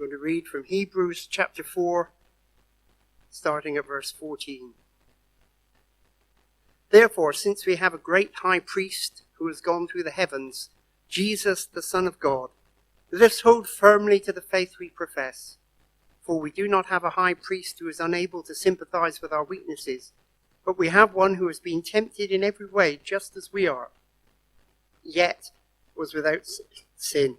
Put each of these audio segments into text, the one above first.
I'm going to read from Hebrews chapter 4, starting at verse 14. Therefore, since we have a great high priest who has gone through the heavens, Jesus, the Son of God, let us hold firmly to the faith we profess. For we do not have a high priest who is unable to sympathize with our weaknesses, but we have one who has been tempted in every way, just as we are, yet was without sin.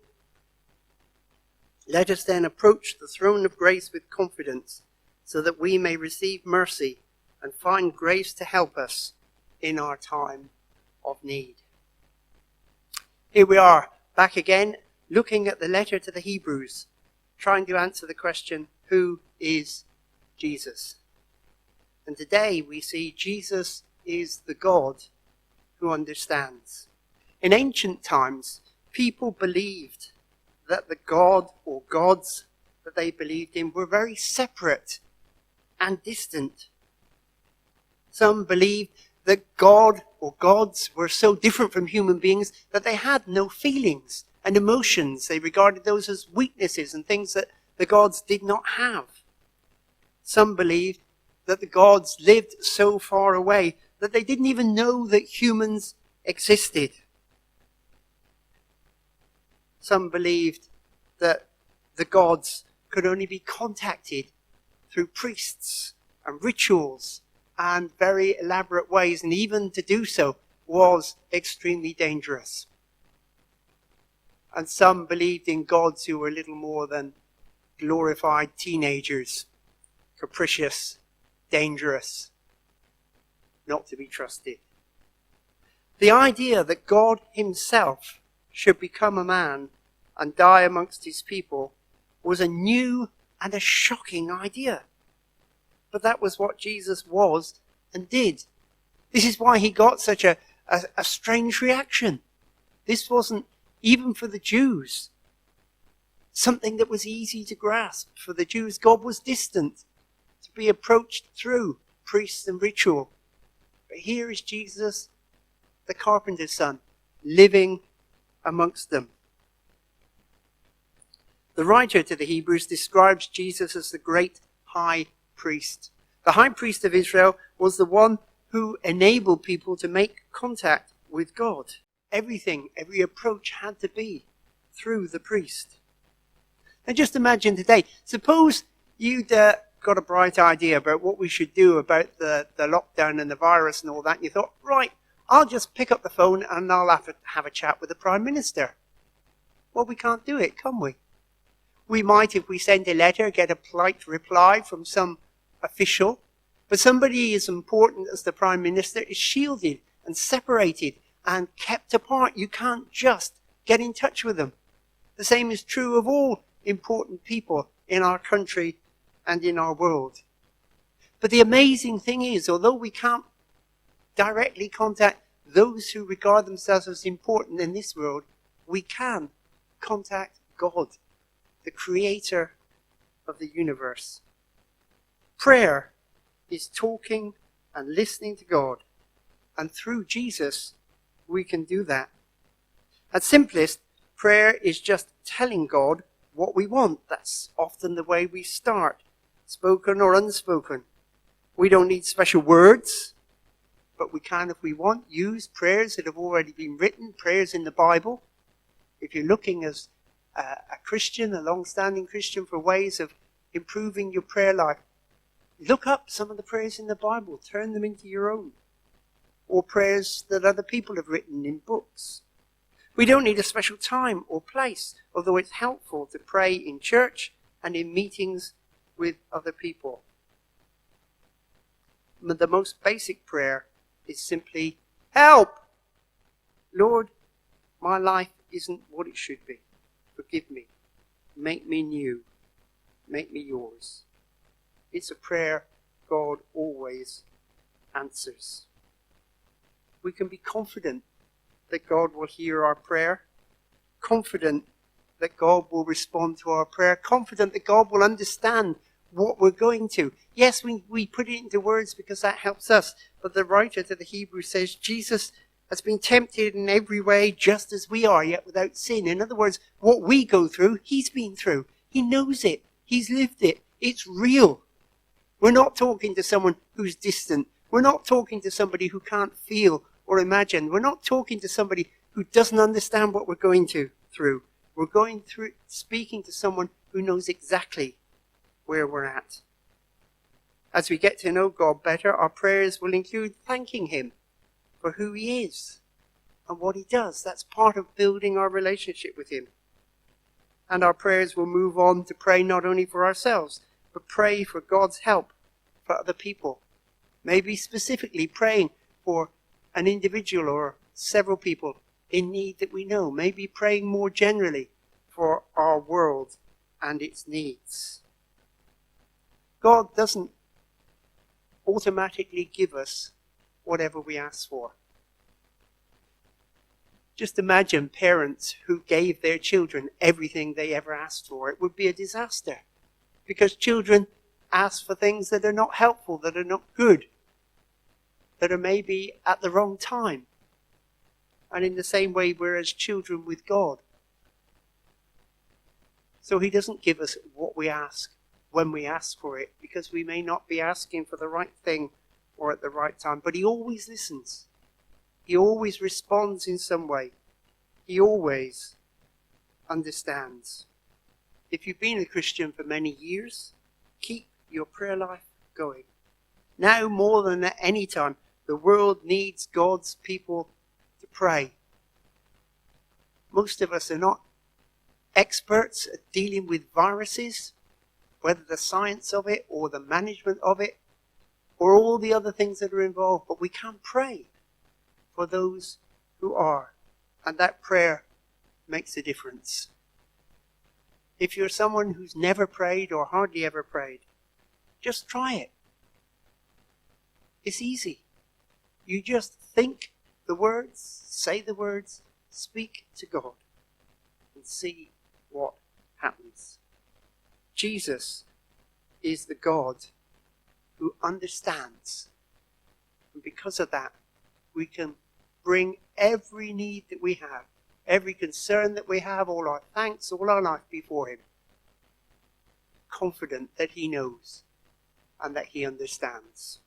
Let us then approach the throne of grace with confidence, so that we may receive mercy and find grace to help us in our time of need. Here we are, back again, looking at the letter to the Hebrews, trying to answer the question, who is Jesus? And today we see Jesus is the God who understands. In ancient times, people believed that the God or gods that they believed in were very separate and distant. Some believed that God or gods were so different from human beings that they had no feelings and emotions. They regarded those as weaknesses and things that the gods did not have. Some believed that the gods lived so far away that they didn't even know that humans existed. Some believed that the gods could only be contacted through priests and rituals and very elaborate ways, and even to do so was extremely dangerous. And some believed in gods who were little more than glorified teenagers, capricious, dangerous, not to be trusted. The idea that God himself should become a man and die amongst his people was a new and a shocking idea. But that was what Jesus was and did. This is why he got such a strange reaction. This wasn't, even for the Jews, something that was easy to grasp. For the Jews, God was distant, to be approached through priests and ritual. But here is Jesus, the carpenter's son, living amongst them. The writer to the Hebrews describes Jesus as the great high priest. The high priest of Israel was the one who enabled people to make contact with God. Everything, every approach had to be through the priest. And just imagine today, suppose you'd got a bright idea about what we should do about the lockdown and the virus and all that, and you thought, right, I'll just pick up the phone and I'll have a chat with the Prime Minister. Well, we can't do it, can we? We might, if we send a letter, get a polite reply from some official, but somebody as important as the Prime Minister is shielded and separated and kept apart. You can't just get in touch with them. The same is true of all important people in our country and in our world. But the amazing thing is, although we can't directly contact those who regard themselves as important in this world, we can contact God, the creator of the universe. Prayer is talking and listening to God, and through Jesus we can do that. At simplest, prayer is just telling God what we want. That's often the way we start, spoken or unspoken. We don't need special words, but we can, if we want, use prayers that have already been written, prayers in the Bible. If you're looking as a Christian, a long-standing Christian, for ways of improving your prayer life, look up some of the prayers in the Bible, turn them into your own, or prayers that other people have written in books. We don't need a special time or place, although it's helpful to pray in church and in meetings with other people. But the most basic prayer is simply, help! Lord, my life isn't what it should be. Forgive me. Make me new. Make me yours. It's a prayer God always answers. We can be confident that God will hear our prayer, confident that God will respond to our prayer, confident that God will understand what we're going to. Yes, we put it into words because that helps us, but the writer to the Hebrews says Jesus has been tempted in every way just as we are, yet without sin. In other words, what we go through, he's been through. He knows it. He's lived it. It's real. We're not talking to someone who's distant. We're not talking to somebody who can't feel or imagine. We're not talking to somebody who doesn't understand what we're going through. We're speaking to someone who knows exactly where we're at. As we get to know God better, our prayers will include thanking him for who he is and what he does. That's part of building our relationship with him. And our prayers will move on to pray not only for ourselves, but pray for God's help for other people. Maybe specifically praying for an individual or several people in need that we know. Maybe praying more generally for our world and its needs. God doesn't automatically give us whatever we ask for. Just imagine parents who gave their children everything they ever asked for. It would be a disaster, because children ask for things that are not helpful, that are not good, that are maybe at the wrong time. And in the same way, we're as children with God. So he doesn't give us what we ask when we ask for it, because we may not be asking for the right thing or at the right time. But he always listens. He always responds in some way. He always understands. If you've been a Christian for many years, keep your prayer life going. Now more than at any time, the world needs God's people to pray. Most of us are not experts at dealing with viruses, whether the science of it or the management of it or all the other things that are involved, but we can pray for those who are, and that prayer makes a difference. If you're someone who's never prayed or hardly ever prayed, just try it. It's easy. You just think the words, say the words, speak to God, and see what happens. Jesus is the God who understands. And because of that, we can bring every need that we have, every concern that we have, all our thanks, all our life before him, confident that he knows and that he understands.